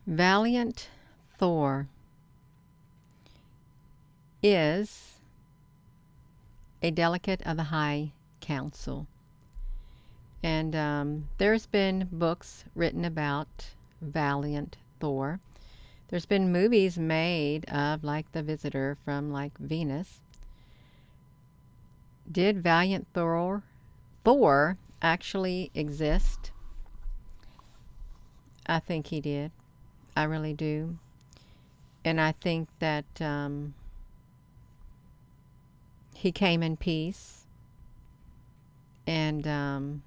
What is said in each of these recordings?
Valiant Thor is a delegate of the High Council. And there's been books written about Valiant Thor. There's been movies made of, like, The Visitor from, like, Venus. Did Valiant Thor actually exist? I think he did. I really do. And I think that he came in peace. And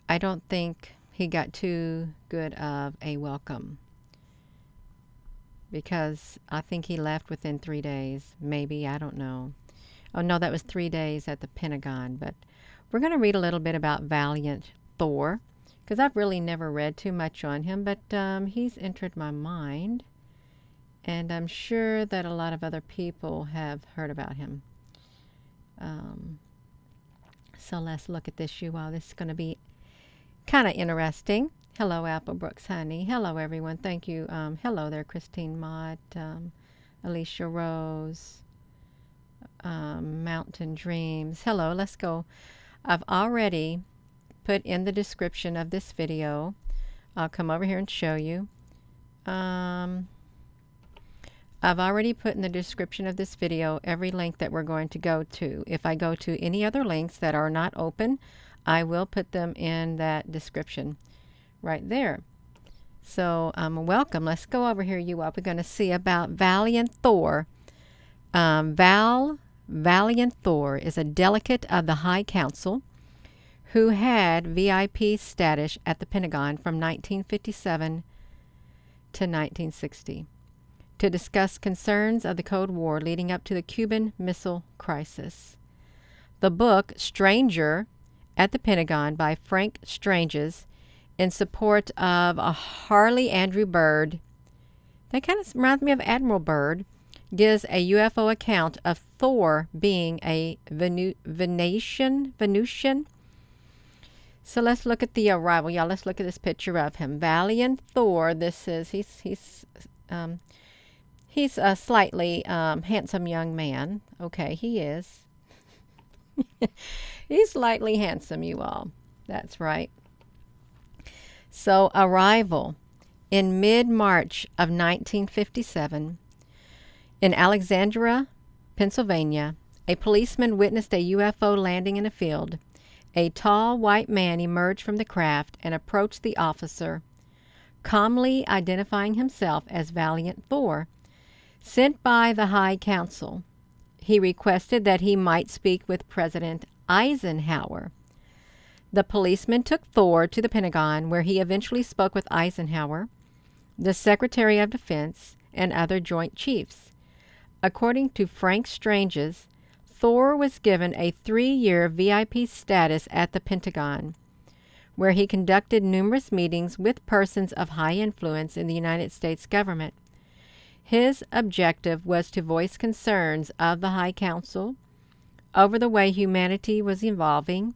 I don't think he got too good of a welcome, because I think he left within 3 days. Maybe, I don't know. Oh no, that was 3 days at the Pentagon. But we're going to read a little bit about Valiant Thor, because I've really never read too much on him, but he's entered my mind, and I'm sure that a lot of other people have heard about him. So let's look at this, you all. This is going to be kind of interesting. Hello, Applebrooks, honey. Hello, everyone. Thank you. Hello there, Christine Mott, Alicia Rose, Mountain Dreams. Hello, let's go. I've already put in the description of this video. I'll come over here and show you. I've already put in the description of this video every link that we're going to go to. If I go to any other links that are not open, I will put them in that description right there. So welcome. Let's go over here, you all. We're going to see about Valiant Thor. Valiant Thor is a delegate of the High Council who had VIP status at the Pentagon from 1957 to 1960 to discuss concerns of the Cold War leading up to the Cuban Missile Crisis. The book Stranger at the Pentagon by Frank Stranges, in support of a Harley Andrew Byrd, that kind of reminds me of Admiral Byrd, gives a UFO account of Thor being a Venusian. So let's look at the arrival, y'all. Let's look at this picture of him. Valiant Thor. This is he's a slightly handsome young man. Okay, he is. He's slightly handsome, you all. That's right. So, arrival in mid-March of 1957 in Alexandria, Pennsylvania. A policeman witnessed a UFO landing in a field. A tall white man emerged from the craft and approached the officer, calmly identifying himself as Valiant Thor, sent by the High Council. He requested that he might speak with President Eisenhower. The policeman took Thor to the Pentagon, where he eventually spoke with Eisenhower, the Secretary of Defense, and other Joint Chiefs. According to Frank Stranges, Thor was given a 3-year VIP status at the Pentagon, where he conducted numerous meetings with persons of high influence in the United States government. His objective was to voice concerns of the High Council over the way humanity was evolving,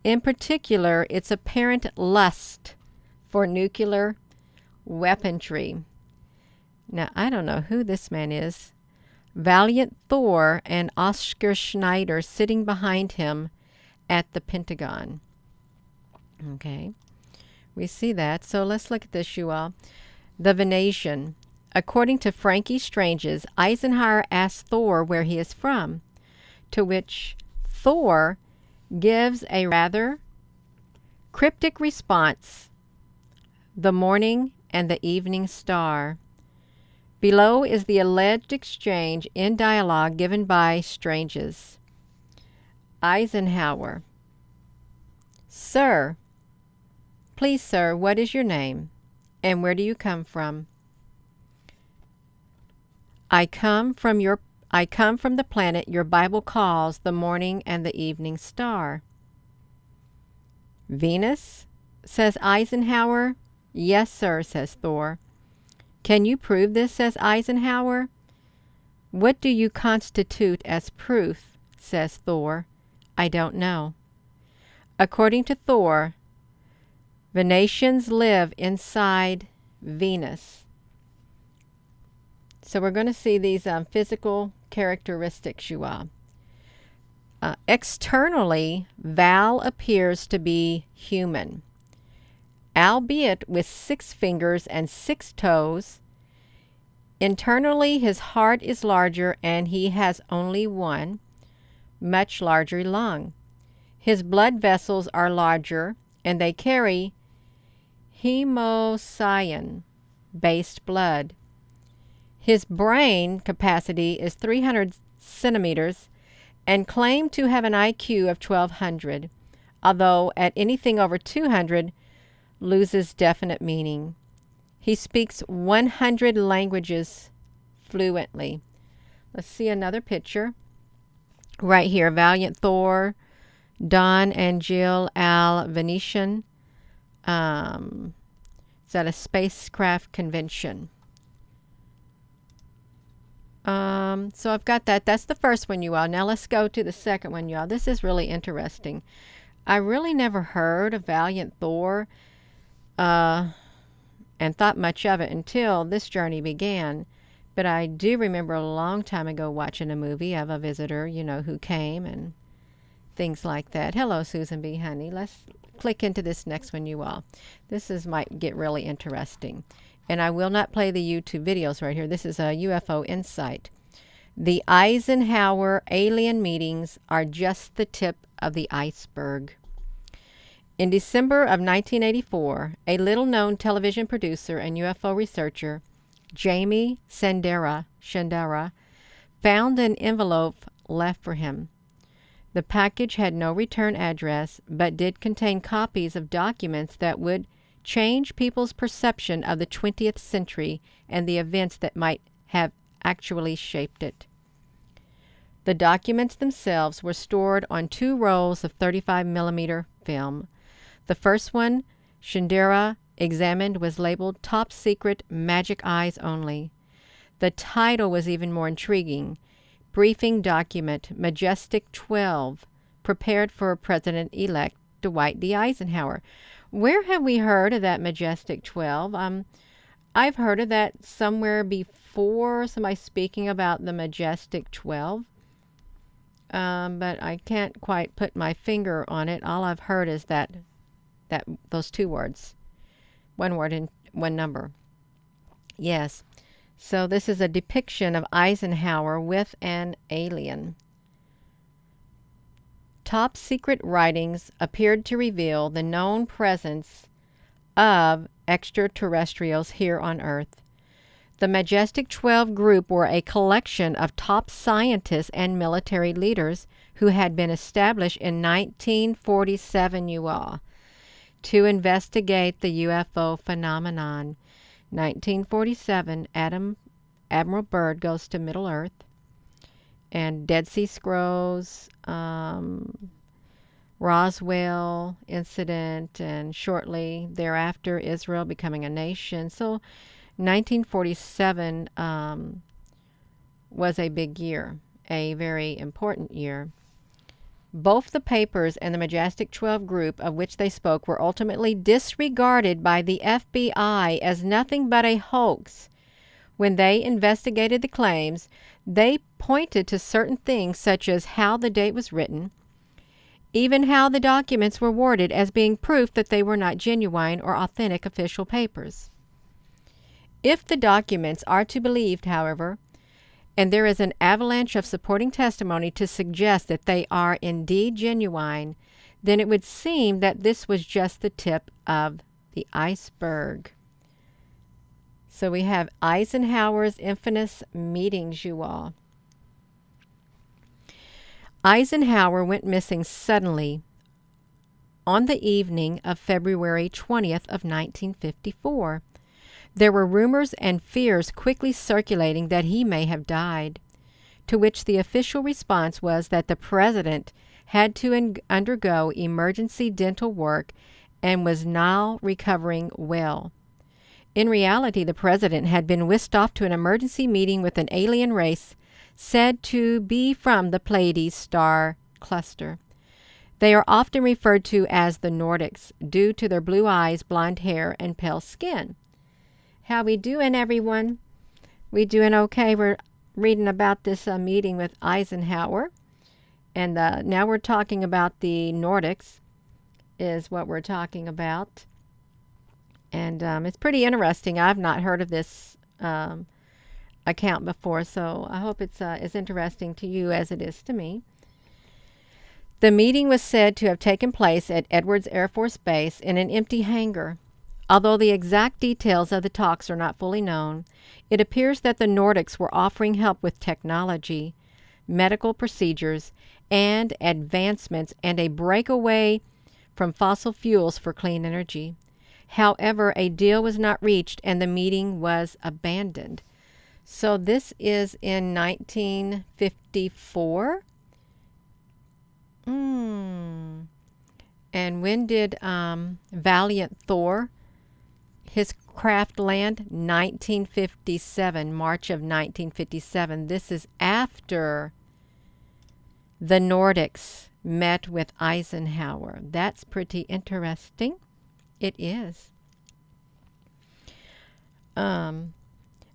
in particular its apparent lust for nuclear weaponry. Now, I don't know who this man is. Valiant Thor and Oscar Schneider sitting behind him at the Pentagon. Okay, we see that. So let's look at this, you all. The Venetian. According to Frankie Stranges, Eisenhower asked Thor where he is from, to which Thor gives a rather cryptic response: the morning and the evening star. Below is the alleged exchange in dialogue given by Stranges. Eisenhower: Sir, please, sir, what is your name, and where do you come from? I come from the planet your Bible calls the morning and the evening star. Venus, says Eisenhower. Yes, sir, says Thor. Can you prove this, says Eisenhower. What do you constitute as proof, says Thor. I don't know. According to Thor, Venetians live inside Venus. So we're going to see these physical characteristics, you all. Externally, Val appears to be human, albeit with 6 fingers and 6 toes. Internally, his heart is larger and he has only one, much larger lung. His blood vessels are larger and they carry hemocyan-based blood. His brain capacity is 300 centimeters and claimed to have an IQ of 1200, although at anything over 200 loses definite meaning. He speaks 100 languages fluently. Let's see another picture. Right here, Valiant Thor, Don and Jill Al Venetian. It's at a spacecraft convention. So I've got that. That's the first one, you all. Now let's go to the second one, you all. This is really interesting. I really never heard of Valiant Thor and thought much of it until this journey began. But I do remember a long time ago watching a movie of a visitor, who came and things like that. Hello, Susan B. Honey. Let's click into this next one, you all. Might get really interesting. And I will not play the YouTube videos right here. This is a UFO Insight. The Eisenhower alien meetings are just the tip of the iceberg. In December of 1984, a little-known television producer and UFO researcher, Jamie Shandera, found an envelope left for him. The package had no return address, but did contain copies of documents that would change people's perception of the 20th century and the events that might have actually shaped it. The documents themselves were stored on 2 rolls of 35mm film. The first one Shandera examined was labeled Top Secret Magic Eyes Only. The title was even more intriguing. Briefing Document Majestic 12, prepared for President-elect Dwight D. Eisenhower. Where have we heard of that Majestic 12? I've heard of that somewhere before, somebody speaking about the Majestic 12. But I can't quite put my finger on it. All I've heard is that those 2 words. 1 word and 1 number. Yes. So this is a depiction of Eisenhower with an alien. Top secret writings appeared to reveal the known presence of extraterrestrials here on Earth. The Majestic 12 group were a collection of top scientists and military leaders who had been established in 1947, you all, to investigate the UFO phenomenon. 1947, Admiral Byrd goes to Middle Earth, and Dead Sea Scrolls, Roswell incident, and shortly thereafter, Israel becoming a nation. So 1947 was a big year, a very important year. Both the papers and the Majestic 12 group of which they spoke were ultimately disregarded by the FBI as nothing but a hoax. When they investigated the claims, they pointed to certain things such as how the date was written, even how the documents were worded as being proof that they were not genuine or authentic official papers. If the documents are to be believed, however, and there is an avalanche of supporting testimony to suggest that they are indeed genuine, then it would seem that this was just the tip of the iceberg. So we have Eisenhower's infamous meetings, you all. Eisenhower went missing suddenly on the evening of February 20th of 1954. There were rumors and fears quickly circulating that he may have died, to which the official response was that the president had to undergo emergency dental work and was now recovering well. In reality, the president had been whisked off to an emergency meeting with an alien race said to be from the Pleiades star cluster. They are often referred to as the Nordics due to their blue eyes, blonde hair, and pale skin. How we doing, everyone? We doing okay? We're reading about this meeting with Eisenhower. And now we're talking about the Nordics is what we're talking about. And it's pretty interesting. I've not heard of this account before, so I hope it's as interesting to you as it is to me. The meeting was said to have taken place at Edwards Air Force Base in an empty hangar. Although the exact details of the talks are not fully known, it appears that the Nordics were offering help with technology, medical procedures, and advancements, and a breakaway from fossil fuels for clean energy. However, a deal was not reached and the meeting was abandoned. So this is in 1954. And when did Valiant Thor, his craft land? 1957, March of 1957. This is after the Nordics met with Eisenhower. That's pretty interesting. It is.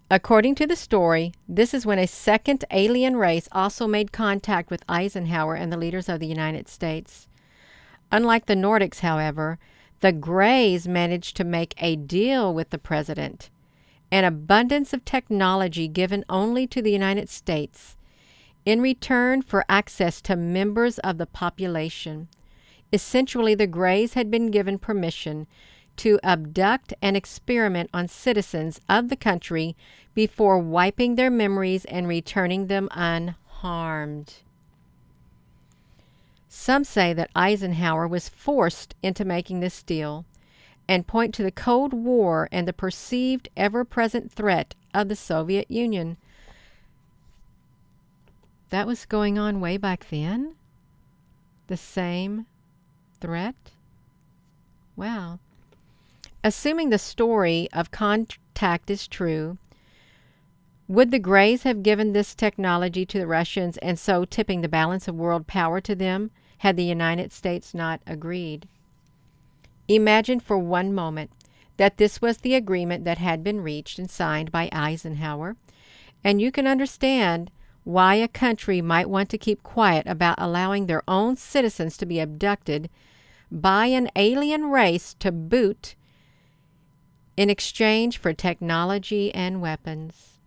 According to the story, this is when a second alien race also made contact with Eisenhower and the leaders of the United States. Unlike the Nordics, however, the Greys managed to make a deal with the president, an abundance of technology given only to the United States, in return for access to members of the population. Essentially, the Greys had been given permission to abduct and experiment on citizens of the country before wiping their memories and returning them unharmed. Some say that Eisenhower was forced into making this deal and point to the Cold War and the perceived ever-present threat of the Soviet Union. That was going on way back then? The same threat? Wow. Assuming the story of contact is true, would the Greys have given this technology to the Russians and so tipping the balance of world power to them had the United States not agreed? Imagine for one moment that this was the agreement that had been reached and signed by Eisenhower, and you can understand why a country might want to keep quiet about allowing their own citizens to be abducted by an alien race to boot in exchange for technology and weapons.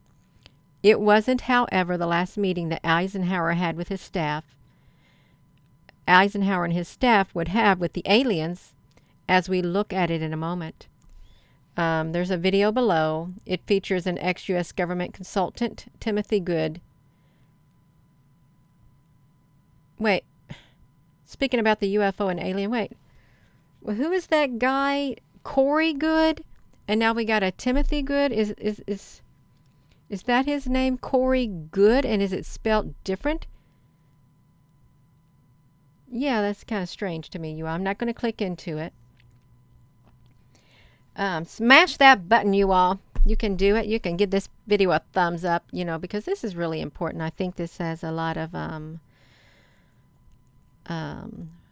It wasn't, however, the last meeting that Eisenhower had with his staff. Eisenhower and his staff would have with the aliens, as we look at it in a moment. There's a video below. It features an ex-U.S. government consultant, Timothy Good. Wait, speaking about the UFO and alien, wait. Well, who is that guy? Corey Good? And now we got a Timothy Good. Is that his name, Corey Good? And is it spelled different? Yeah, that's kind of strange to me, you all. I'm not going to click into it. Smash that button, you all. You can do it. You can give this video a thumbs up, because this is really important. I think this has a lot of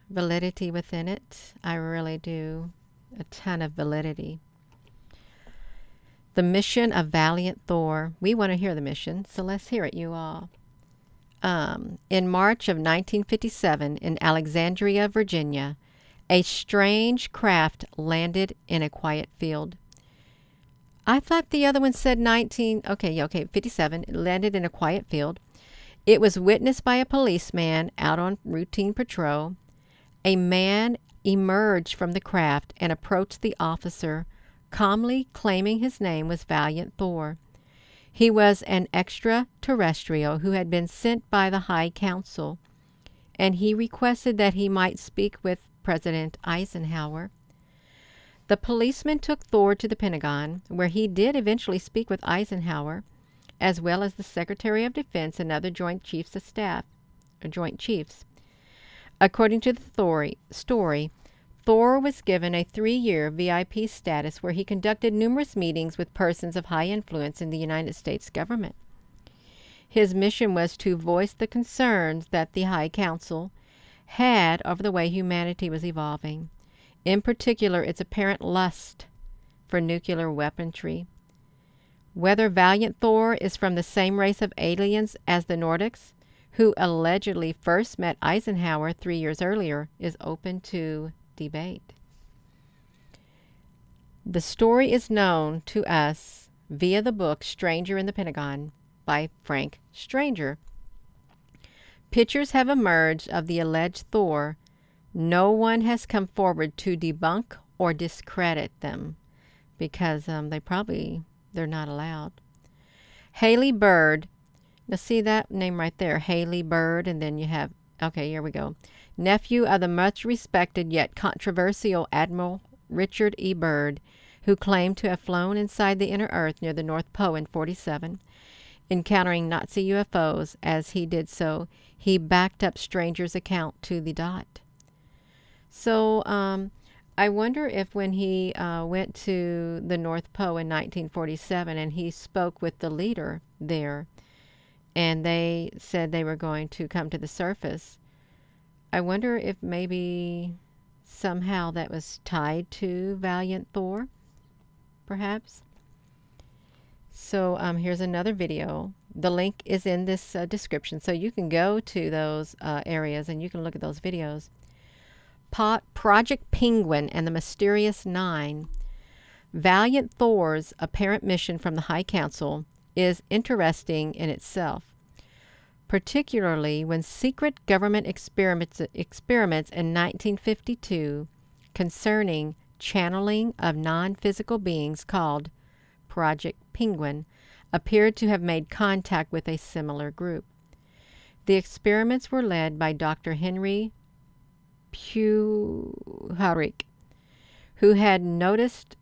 validity within it. I really do. A ton of validity. The mission of Valiant Thor. We want to hear the mission, so let's hear it, you all. In March of 1957 in Alexandria, Virginia, a strange craft landed in a quiet field. I thought the other one said 57. It landed in a quiet field. It was witnessed by a policeman out on routine patrol. A man emerged from the craft and approached the officer, calmly claiming his name was Valiant Thor. He was an extraterrestrial who had been sent by the High Council, and he requested that he might speak with President Eisenhower. The policeman took Thor to the Pentagon, where he did eventually speak with Eisenhower, as well as the Secretary of Defense and other Joint Chiefs of Staff, or Joint Chiefs. According to the story, Thor was given a 3-year VIP status where he conducted numerous meetings with persons of high influence in the United States government. His mission was to voice the concerns that the High Council had over the way humanity was evolving, in particular its apparent lust for nuclear weaponry. Whether Valiant Thor is from the same race of aliens as the Nordics, who allegedly first met Eisenhower 3 years earlier, is open to debate. The story is known to us via the book Stranger in the Pentagon by Frank Stranger. Pictures have emerged of the alleged Thor. No one has come forward to debunk or discredit them because they're not allowed. Haley Bird. Now see that name right there, Haley Bird, and then you have, okay, here we go. Nephew of the much respected yet controversial Admiral Richard E. Byrd, who claimed to have flown inside the inner Earth near the North Pole in 1947, encountering Nazi UFOs. As he did so, he backed up Stranger's account to the dot. So I wonder if when he went to the North Pole in 1947 and he spoke with the leader there, and they said they were going to come to the surface, I wonder if maybe somehow that was tied to Valiant Thor, perhaps. So here's another video. The link is in this description, so you can go to those areas and you can look at those videos. Project Penguin and the Mysterious Nine. Valiant Thor's apparent mission from the High Council is interesting in itself, particularly when secret government experiments in 1952 concerning channeling of non-physical beings called Project Penguin appeared to have made contact with a similar group. The experiments were led by Dr. Henry Puharich, who had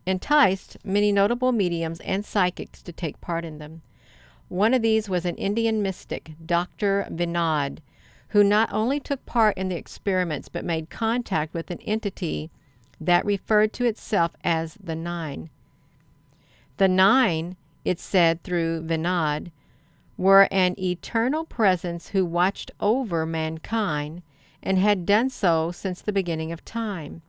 enticed many notable mediums and psychics to take part in them. One of these was an Indian mystic, Dr. Vinod, who not only took part in the experiments but made contact with an entity that referred to itself as the Nine. The Nine, it said through Vinod, were an eternal presence who watched over mankind and had done so since the beginning of time.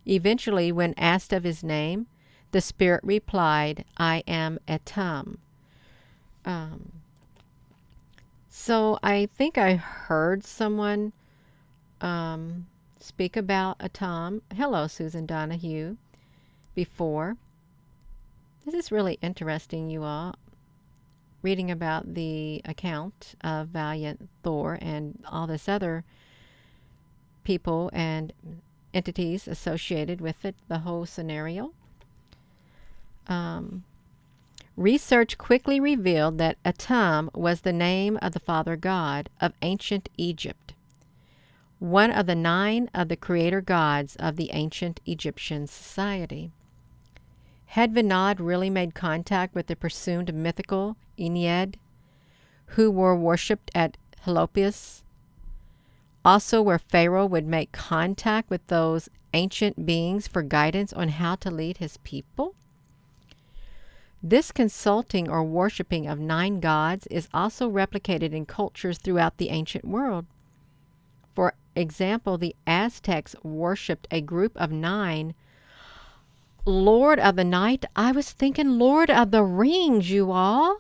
Eventually, when asked of his name, the spirit replied, "I am Atum." So I think I heard someone speak about Atum. Hello, Susan Donahue, before. This is really interesting, you all, reading about the account of Valiant Thor and all this other people and entities associated with it, the whole scenario. Research quickly revealed that Atum was the name of the father god of ancient Egypt, one of the 9 of the creator gods of the ancient Egyptian society. Had Vinod really made contact with the presumed mythical Ennead, who were worshipped at Heliopolis, also where Pharaoh would make contact with those ancient beings for guidance on how to lead his people? This consulting or worshipping of 9 gods is also replicated in cultures throughout the ancient world. For example, the Aztecs worshipped a group of 9. Lord of the Night, I was thinking Lord of the Rings, you all.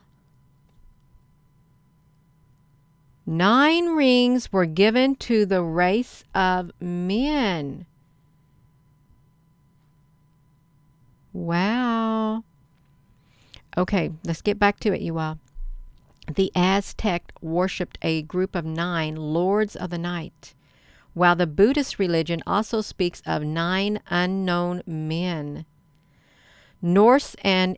9 rings were given to the race of men. Wow. Okay, let's get back to it, you all. The Aztec worshipped a group of 9 lords of the night, while the Buddhist religion also speaks of 9 unknown men. Norse and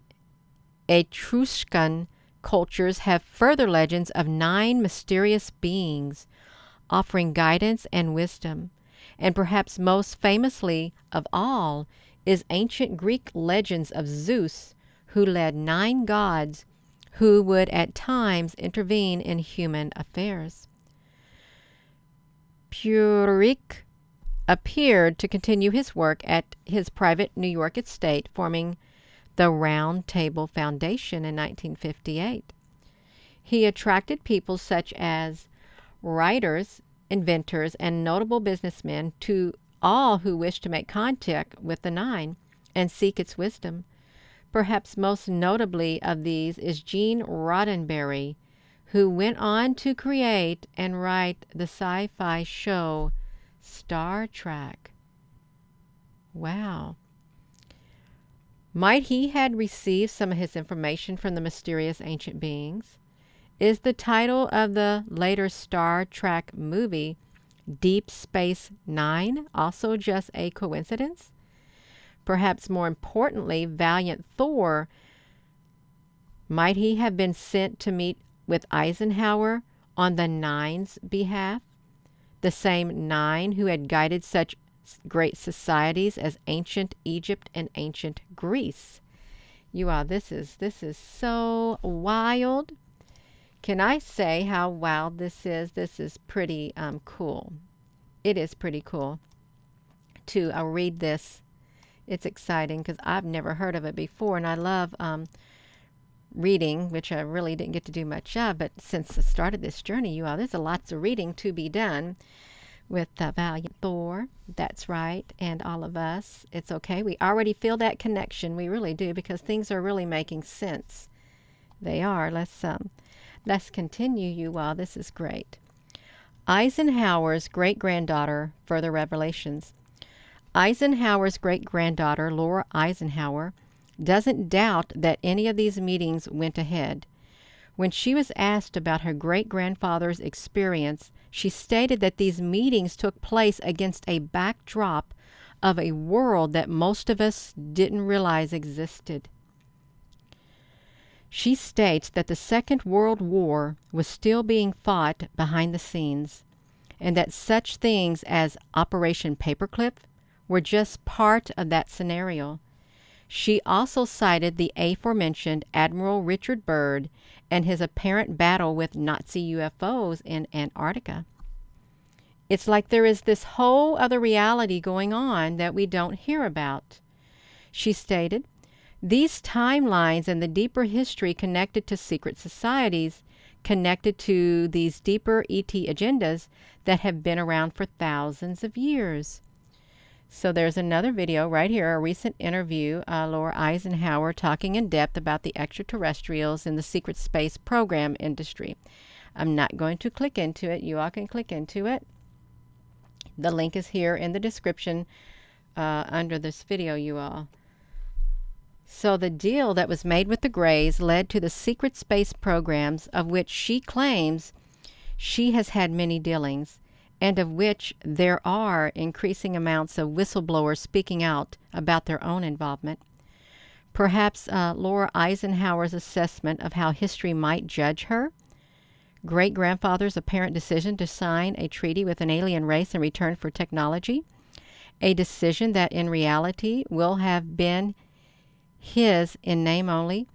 Etruscan cultures have further legends of 9 mysterious beings offering guidance and wisdom, and perhaps most famously of all is ancient Greek legends of Zeus, who led 9 gods who would at times intervene in human affairs. Puharich appeared to continue his work at his private New York estate, forming the Round Table Foundation in 1958. He attracted people such as writers, inventors, and notable businessmen, to all who wished to make contact with the 9 and seek its wisdom. Perhaps most notably of these is Gene Roddenberry, who went on to create and write the sci-fi show Star Trek. Wow. Might he had received some of his information from the mysterious ancient beings? Is the title of the later Star Trek movie, Deep Space Nine, also just a coincidence? Perhaps more importantly, Valiant Thor, might he have been sent to meet with Eisenhower on the Nine's behalf? The same Nine who had guided such great societies as ancient Egypt and ancient Greece. You all, this is so wild. Can I say how wild this is? This is pretty cool. It is pretty cool to read this. It's exciting because I've never heard of it before, and I love reading, which I really didn't get to do much of, but since I started this journey, you all, there's lots of reading to be done with Valiant Thor. That's right. And all of us. It's okay. We already feel that connection. We really do, because things are really making sense. They are. Let's continue, you all. This is great. Eisenhower's great-granddaughter, further revelations. Eisenhower's great-granddaughter, Laura Eisenhower, doesn't doubt that any of these meetings went ahead. When she was asked about her great-grandfather's experience, she stated that these meetings took place against a backdrop of a world that most of us didn't realize existed. She states that the Second World War was still being fought behind the scenes, and that such things as Operation Paperclip were just part of that scenario. She also cited the aforementioned Admiral Richard Byrd and his apparent battle with Nazi UFOs in Antarctica. It's like there is this whole other reality going on that we don't hear about. She stated, these timelines and the deeper history connected to secret societies, connected to these deeper ET agendas that have been around for thousands of years. So there's another video right here, a recent interview, Laura Eisenhower talking in depth about the extraterrestrials in the secret space program industry. I'm not going to click into it. You all can click into it. The link is here in the description under this video, you all. So the deal that was made with the Greys led to the secret space programs, of which she claims she has had many dealings, and of which there are increasing amounts of whistleblowers speaking out about their own involvement. Perhaps Laura Eisenhower's assessment of how history might judge her, great-grandfather's apparent decision to sign a treaty with an alien race in return for technology, a decision that in reality will have been his in name only,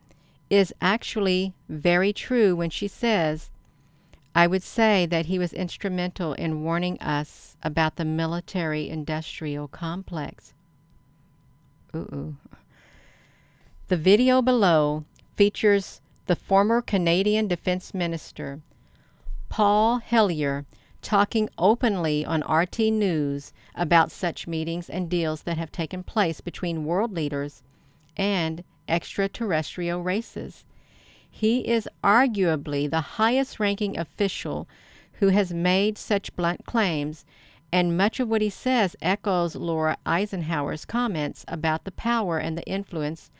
is actually very true when she says, I would say that he was instrumental in warning us about the military-industrial complex. The video below features the former Canadian Defense Minister, Paul Hellyer, talking openly on RT News about such meetings and deals that have taken place between world leaders and extraterrestrial races. He is arguably the highest-ranking official who has made such blunt claims, and much of what he says echoes Laura Eisenhower's comments about the power and the influence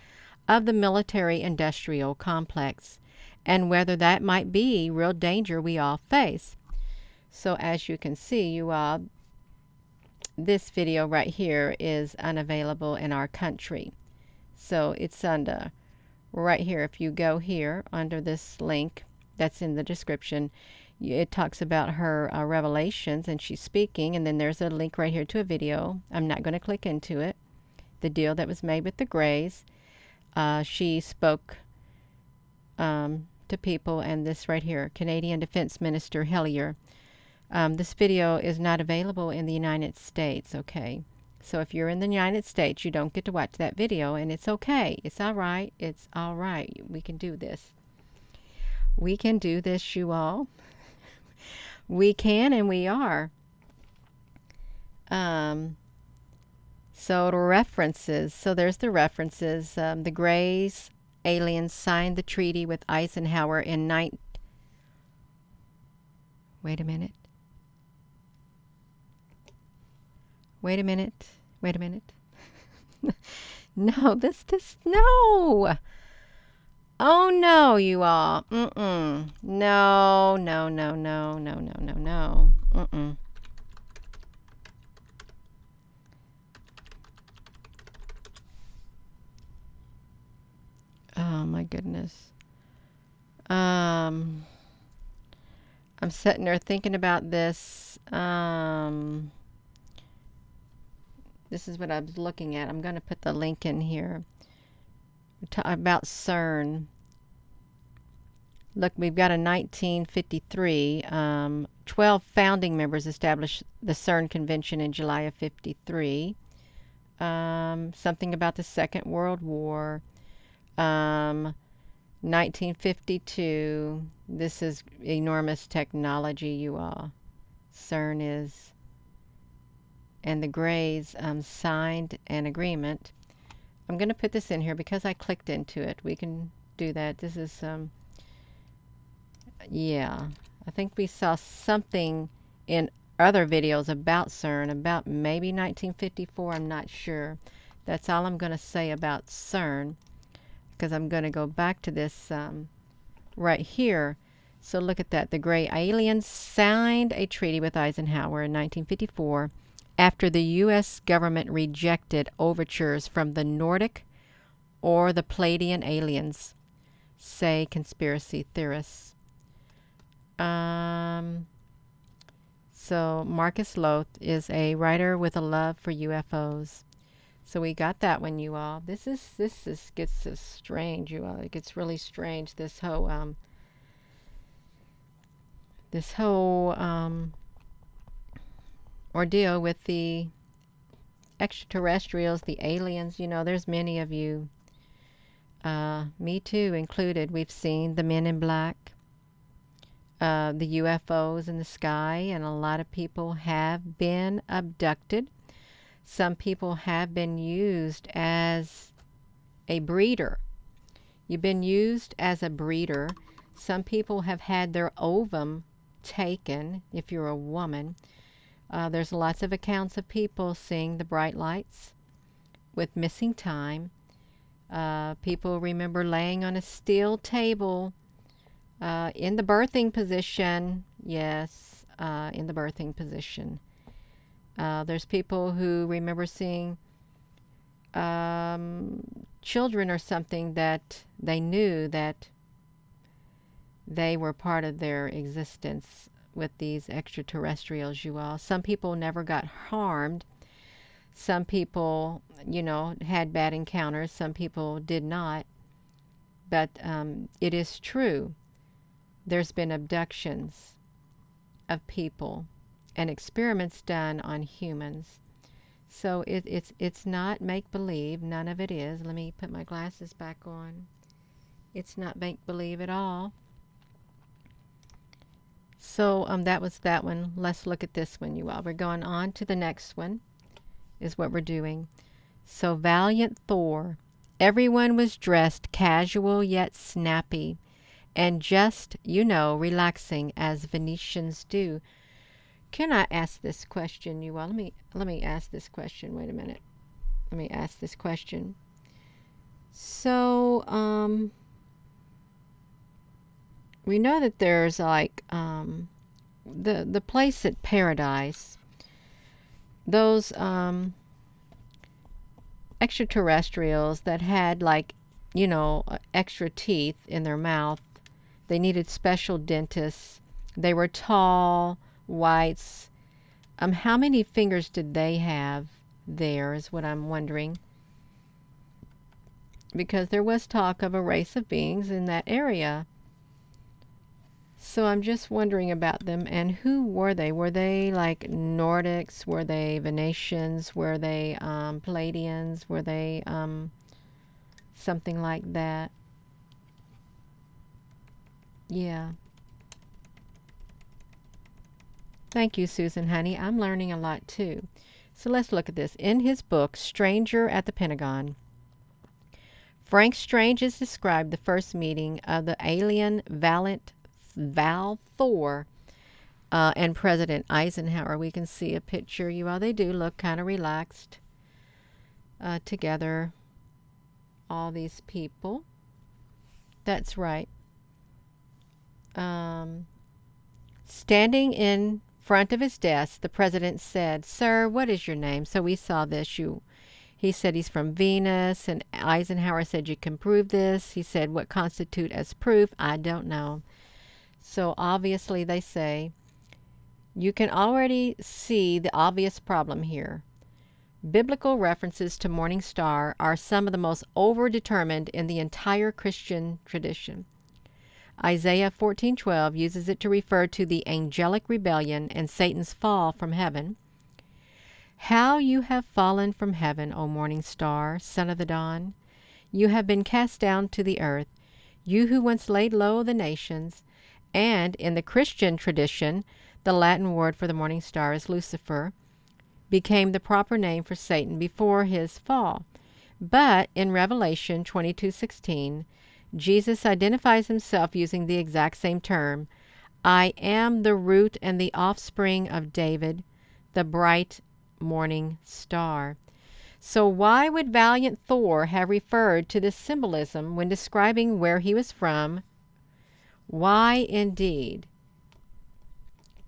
of the military-industrial complex, and whether that might be real danger we all face. So as you can see, you all, this video right here is unavailable in our country. So it's under right here. If you go here under this link that's in the description, it talks about her revelations, and she's speaking, and then there's a link right here to a video. I'm not going to click into it. The deal that was made with the Greys. She spoke to people, and this right here, Canadian Defense Minister Hellyer. This video is not available in the United States, okay? So if you're in the United States, you don't get to watch that video, and it's okay. It's all right. It's all right. We can do this. We can do this, you all. We can, and we are. So references. So there's the references. The Greys aliens signed the treaty with Eisenhower in Wait a minute. Wait a minute. Wait a minute. No, no. Oh no, you all. Mm-mm. No, no, no, no, no, no, no, no. Mm-mm. Oh my goodness. I'm sitting there thinking about this. This is what I was looking at. I'm going to put the link in here. About CERN. Look, we've got a 1953. 12 founding members established the CERN convention in July of 53. Something about the Second World War. 1952. This is enormous technology, you all. CERN is. And the Greys signed an agreement. I'm going to put this in here because I clicked into it. We can do that. This is, yeah. I think we saw something in other videos about CERN, about maybe 1954. I'm not sure. That's all I'm going to say about CERN, because I'm going to go back to this right here. So look at that. The Grey aliens signed a treaty with Eisenhower in 1954 after the U.S. government rejected overtures from the Nordic or the Pleiadian aliens, say conspiracy theorists. So Marcus Loth is a writer with a love for UFOs. So we got that one, you all. This gets strange, you all. It gets really strange. This whole ordeal with the extraterrestrials, the aliens. You know, there's many of you, me too included. We've seen the Men in Black, the UFOs in the sky, and a lot of people have been abducted. Some people have been used as a breeder. You've been used as a breeder. Some people have had their ovum taken, if you're a woman. There's lots of accounts of people seeing the bright lights with missing time. People remember laying on a steel table in the birthing position. Yes, in the birthing position. There's people who remember seeing children or something that they knew that they were part of their existence with these extraterrestrials, you all. Some people never got harmed. Some people, you know, had bad encounters. Some people did not. But it is true. There's been abductions of people and experiments done on humans. So it's not make-believe. None of it is. Let me put my glasses back on. It's not make-believe at all. So that was that one. Let's look at this one, you all. We're going on to the next one, is what we're doing. So Valiant Thor. Everyone was dressed casual yet snappy, and just, you know, relaxing as Venetians do. Can I ask this question, you all? Let me ask this question. Wait a minute. Let me ask this question. So, we know that there's like the place at Paradise. Those extraterrestrials that had, like, you know, extra teeth in their mouth. They needed special dentists. They were tall, whites. How many fingers did they have there is what I'm wondering. Because there was talk of a race of beings in that area. So I'm just wondering about them. And who were they? Were they like Nordics? Were they Venetians? Were they Pleiadians? Were they something like that? Yeah. Thank you, Susan, honey. I'm learning a lot too. So let's look at this. In his book, Stranger at the Pentagon, Frank Strange has described the first meeting of the alien Valiant Thor and President Eisenhower. We can see a picture. You all, they do look kind of relaxed together. All these people. That's right. Standing in front of his desk, the president said, "Sir, what is your name?" So we saw this. He said he's from Venus, and Eisenhower said, "You can prove this." He said, "What constitute as proof?" "I don't know." So obviously they say, you can already see the obvious problem here. Biblical references to Morningstar are some of the most overdetermined in the entire Christian tradition. Isaiah 14:12 uses it to refer to the angelic rebellion and Satan's fall from heaven. "How you have fallen from heaven, O morning star, son of the dawn! You have been cast down to the earth, you who once laid low the nations." And in the Christian tradition, the Latin word for the morning star is Lucifer, became the proper name for Satan before his fall. But in Revelation 22:16, Jesus identifies himself using the exact same term. "I am the root and the offspring of David, the bright morning star." So why would Valiant Thor have referred to this symbolism when describing where he was from? Why indeed?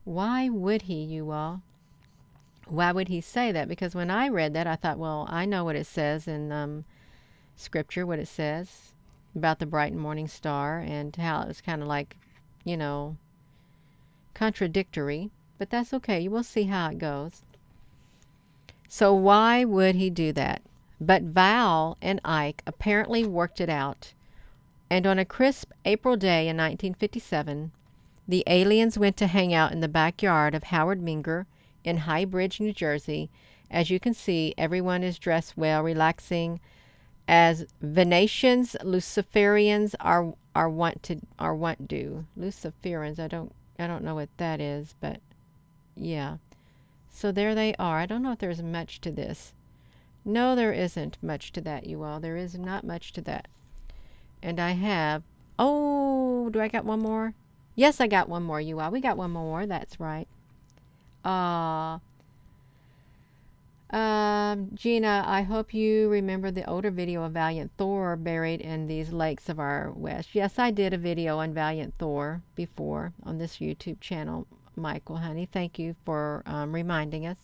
Why would he, you all? Why would he say that? Because when I read that, I thought, well, I know what it says in Scripture, what it says about the bright morning star and how it's kind of like, contradictory. But that's okay. You will see how it goes. So why would he do that? But Val and Ike apparently worked it out. And on a crisp April day in 1957, the aliens went to hang out in the backyard of Howard Menger in High Bridge, New Jersey. As you can see, everyone is dressed well, relaxing, as Venetians, Luciferians are wont do. Luciferians, I don't know what that is, but yeah. So there they are. I don't know if there's much to this. No, there isn't much to that, you all. There is not much to that. And I have, do I got one more? Yes, I got one more, you all. We got one more. That's right. Gina, I hope you remember the older video of Valiant Thor buried in these lakes of our west. Yes, I did a video on Valiant Thor before on this YouTube channel, Michael, honey. Thank you for reminding us.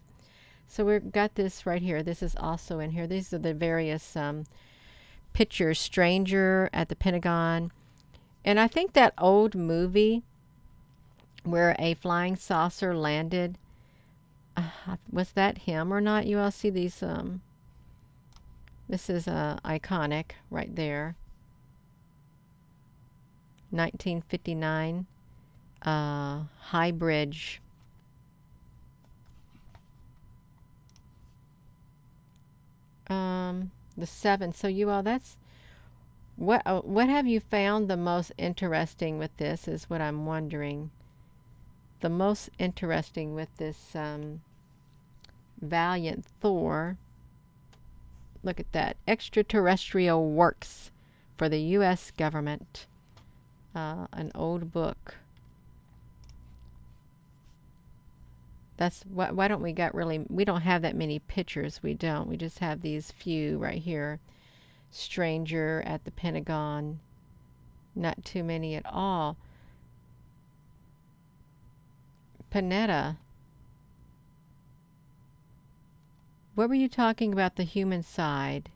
So we've got this right here. This is also in here. These are the various pictures. Stranger at the Pentagon. And I think that old movie where a flying saucer landed, was that him or not? You all see these, this is iconic right there. 1959, High Bridge. The 7. So you all, that's, what have you found the most interesting with this is what I'm wondering. The most interesting with this Valiant Thor. Look at that. Extraterrestrial Works for the U.S. government. An old book. That's why don't we got really, we don't have that many pictures. We don't. We just have these few right here. Stranger at the Pentagon. Not too many at all. Panetta. What were you talking about the human side?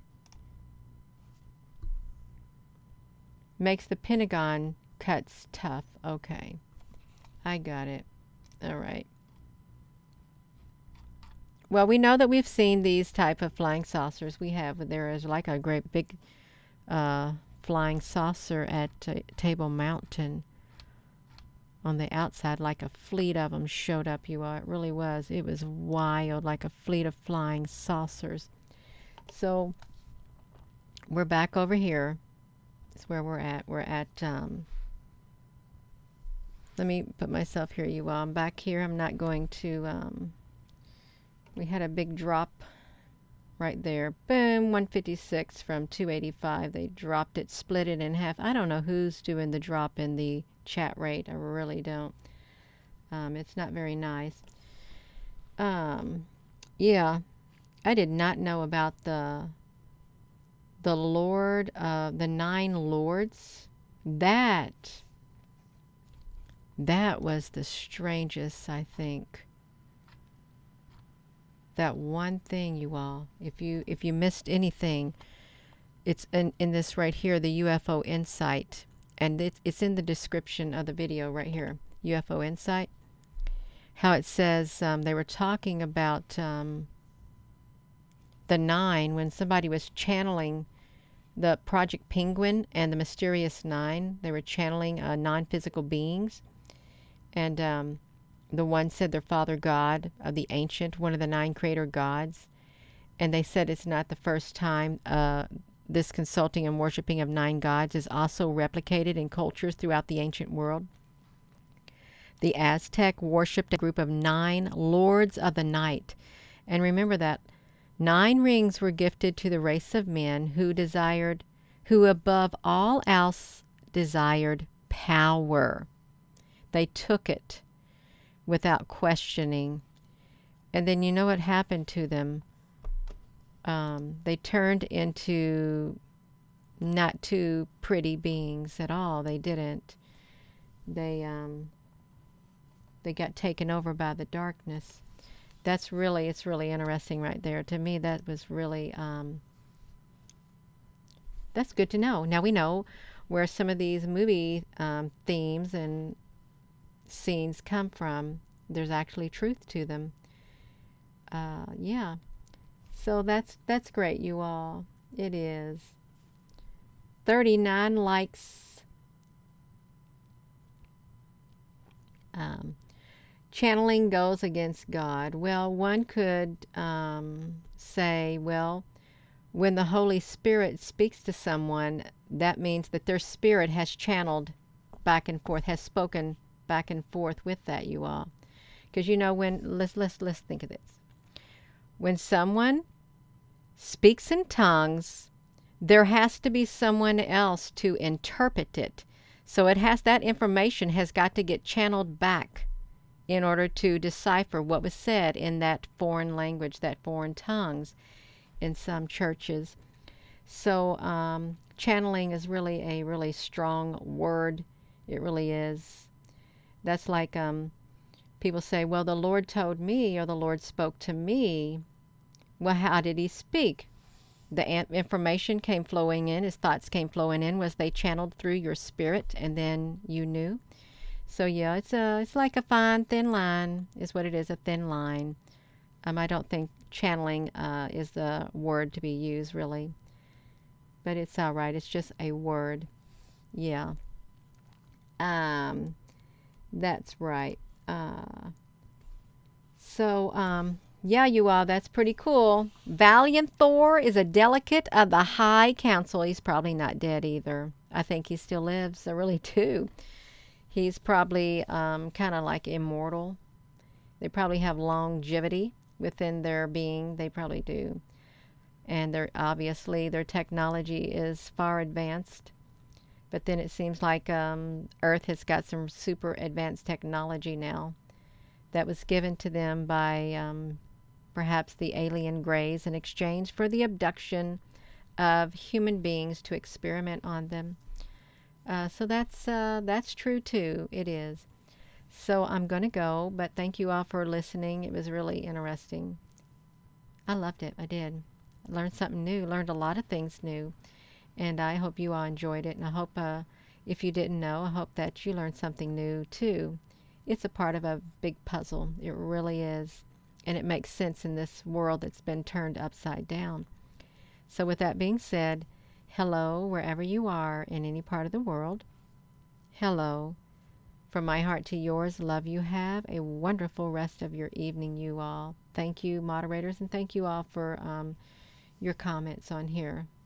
Makes the Pentagon cuts tough. Okay. I got it. All right. Well, we know that we've seen these type of flying saucers. We have. There is like a great big flying saucer at Table Mountain. On the outside, like a fleet of them showed up, you all. It really was. It was wild, like a fleet of flying saucers. So, we're back over here. That's where we're at. We're at, let me put myself here, you all. I'm back here. I'm not going to, We had a big drop right there. Boom, 156 from 285. They dropped it, split it in half. I don't know who's doing the drop in the chat rate. I really don't. It's not very nice. Yeah, I did not know about the Lord, the 9 lords. That was the strangest, I think. That one thing, you all. If you missed anything, it's in this right here, the UFO Insight, and it's in the description of the video right here. UFO Insight. How it says they were talking about the 9 when somebody was channeling the Project Penguin and the Mysterious 9. They were channeling non-physical beings, and the one said their father God of the ancient, one of the 9 creator gods, and they said it's not the first time this consulting and worshiping of 9 gods is also replicated in cultures throughout the ancient world. The Aztec worshipped a group of 9 lords of the night, and remember that 9 rings were gifted to the race of men who above all else desired power. They took it without questioning. And then you know what happened to them? They turned into not too pretty beings at all. They didn't. They got taken over by the darkness. It's really interesting right there. To me, that was really, that's good to know. Now we know where some of these movie themes and scenes come from. There's actually truth to them. Yeah. So that's great, you all. It is. 39 likes. Channeling goes against God. Well, one could say, well, when the Holy Spirit speaks to someone, that means that their spirit has channeled back and forth, has spoken back and forth with that, you all. Because you know, when let's think of this. When someone speaks in tongues, there has to be someone else to interpret it. So that information has got to get channeled back in order to decipher what was said in that foreign language, that foreign tongues in some churches. So channeling is really a really strong word. It really is. That's like people say, well, the Lord told me, or the Lord spoke to me. Well, how did he speak? The information came flowing in, his thoughts came flowing in. Was they channeled through your spirit and then you knew? So yeah, it's like a fine thin line is what it is, a thin line. I don't think channeling is the word to be used really, but it's all right. It's just a word. Yeah. That's right. Yeah, you all, that's pretty cool. Valiant Thor is a delegate of the High Council. He's probably not dead either. I think he still lives. I really do. He's probably kind of like immortal. They probably have longevity within their being. They probably do. And obviously their technology is far advanced. But then it seems like Earth has got some super advanced technology now that was given to them by perhaps the alien greys in exchange for the abduction of human beings to experiment on them. So that's true too. It is. So I'm going to go, but thank you all for listening. It was really interesting. I loved it. I did. I learned something new. Learned a lot of things new. And I hope you all enjoyed it. And I hope, if you didn't know, I hope that you learned something new too. It's a part of a big puzzle. It really is. And it makes sense in this world that's been turned upside down. So with that being said, hello, wherever you are in any part of the world. Hello. From my heart to yours, love you. Have a wonderful rest of your evening, you all. Thank you, moderators, and thank you all for your comments on here.